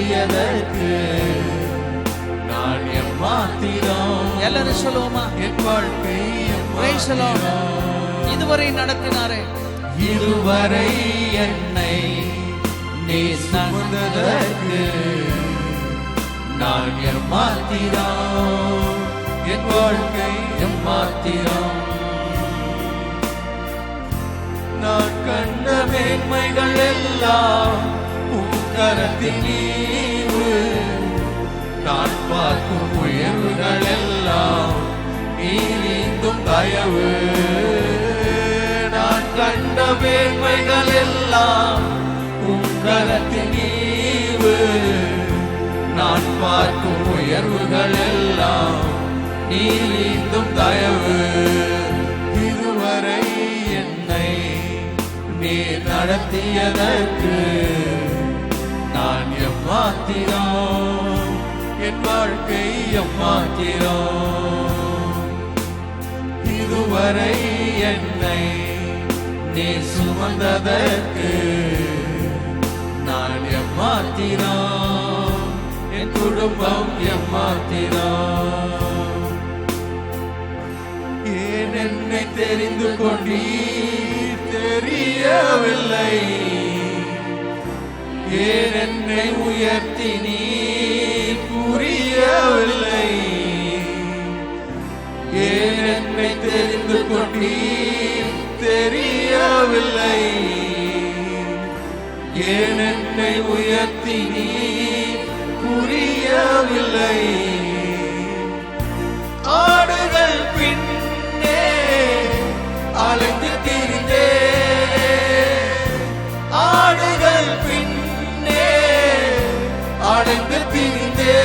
நடத்தியதற்கு நான் எம்மாத்திரம். எல்லாரும் சொல்லுவோமா? என் வாழ்க்கை இதுவரை நடத்தினாரே, இதுவரை என்னை நீ சுமந்ததற்கு நான் எம்மாத்திரம். என் வாழ்க்கை எம்மாத்திரம். நான் கண்ட மேன்மைகள் எல்லாம் உம் கரத்தின் ஈவு. நான் பார்க்கும் உயர்வுகள் எல்லாம் நீரிந்தும் தயவு. நான் கண்ட மேன்மைகள் எல்லாம் உம் கரத்தின் ஈவு. நான் பார்க்கும் உயர்வுகள் எல்லாம் நீரிந்தும் தயவு. இதுவரை என்னை நீர் நடத்தியதற்கு நான் எம்மாத்திரம். என் வாழ்க்கை எம்மாத்திரம். இதுவரை என்னை நீர் சுமந்ததற்கு நான் எம்மாத்திரம். என் குடும்பம் எம்மாத்திரம். ஏன் என்னை தெரிந்து கொண்டீர் தெரியவில்லை. ஏன் என்னை உயர்த்தி நீர் புரியவில்லை. ஏன் என்னை தெரிந்து கொண்டீர் தெரியவில்லை. ஏன் என்னை உயர்த்தி நீர் புரியவில்லை. ஆடுகள் பின்னே அலைந்து திரிந்தே. ஆடுகள் பின்னே அலைந்து திரிந்தே.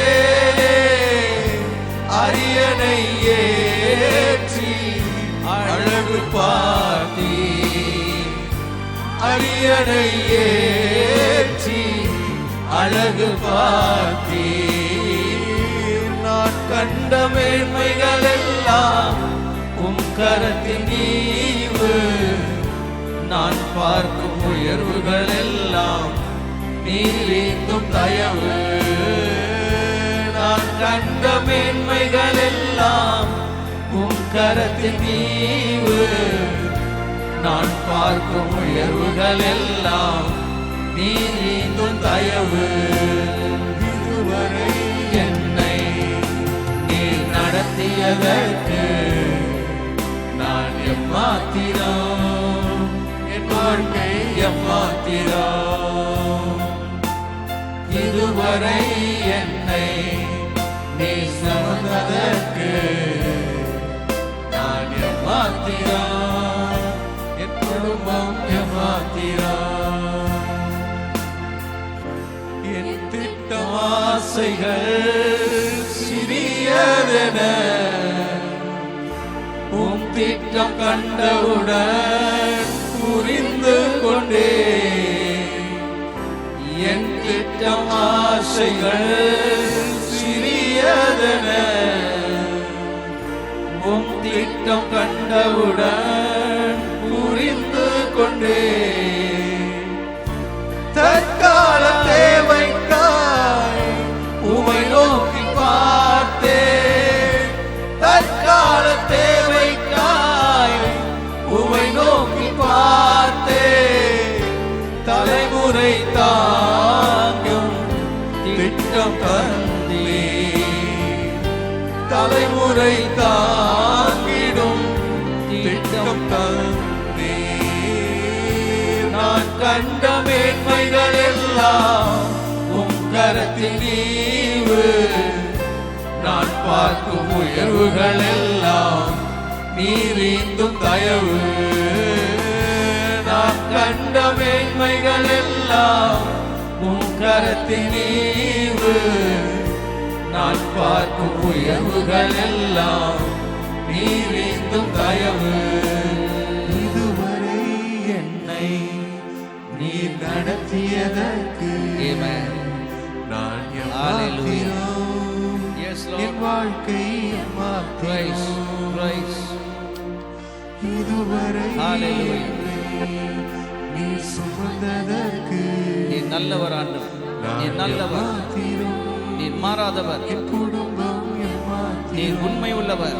அரியணை ஏற்றி அழகு பார்த்தி. அரியணை ஏற்றி அழகு பார்த்தி. நான் கண்ட மேன்மைகள் எல்லாம் உம் கரத்தின் ஈவு. நான் பார்க்கும் உயர்வுகள் எல்லாம் நீரிந்தும் தயவு. நான் கண்ட மேன்மைகள் எல்லாம் உம் கரத்தின் ஈவு. நான் பார்க்கும் உயர்வுகள் எல்லாம் நீரிந்தும் தயவு. இதுவரை என்னை நீர் நடத்தியதற்கு நான் எம்மாத்திரம். என் வாழ்க்கை எம்மாத்திரம். இதுவரை என்னை நீர் சுமந்ததற்கு நான் எம்மாத்திரம். என் குடும்பம் எம்மாத்திரம். என் திட்டம் ஆசைகள் சிறியதென உம் திட்டம் கண்டவுடன் புரிந்து கொண்டே. என் திட்டம் ஆசைகள் சிறியதென உம் திட்டம் கண்டவுடன் புரிந்து கொண்டே. தற்கால தேவைக்காய் உமை நோக்கி பார்த்தேன். தற்கால தேவைக்காய் உமை நோக்கி பார்த்தேன். தலைமுறை தாங்கும் திட்டம் தந்தே. தலைமுறை தாங்கிடும் திட்டம் தந்தே. நான் கண்ட மேன்மைகள் எல்லாம் உம் கரத்தின் ஈவு. நான் பார்க்கும் உயர்வுகள் எல்லாம் நீரிந்தும் தயவு. நான் கண்ட மேன்மைகள் எல்லாம் உம் கரத்தின் ஈவு. நான் பார்க்கும் உயர்வுகள் எல்லாம் நீரிந்தும் தயவு. இதுவரை என்னை நீர் நடத்தியதற்கு நான் எம்மாத்திரம். என் வாழ்க்கை எம்மாத்திரம். இதுவரை நீ சுமந்ததற்கு நீ நல்லவர் ஆண்டவர். நீர் நல்லவர், நீர் மாறாதவர், என் குடும்பம் என் மாத்திரம். நீர் உண்மை உள்ளவர்.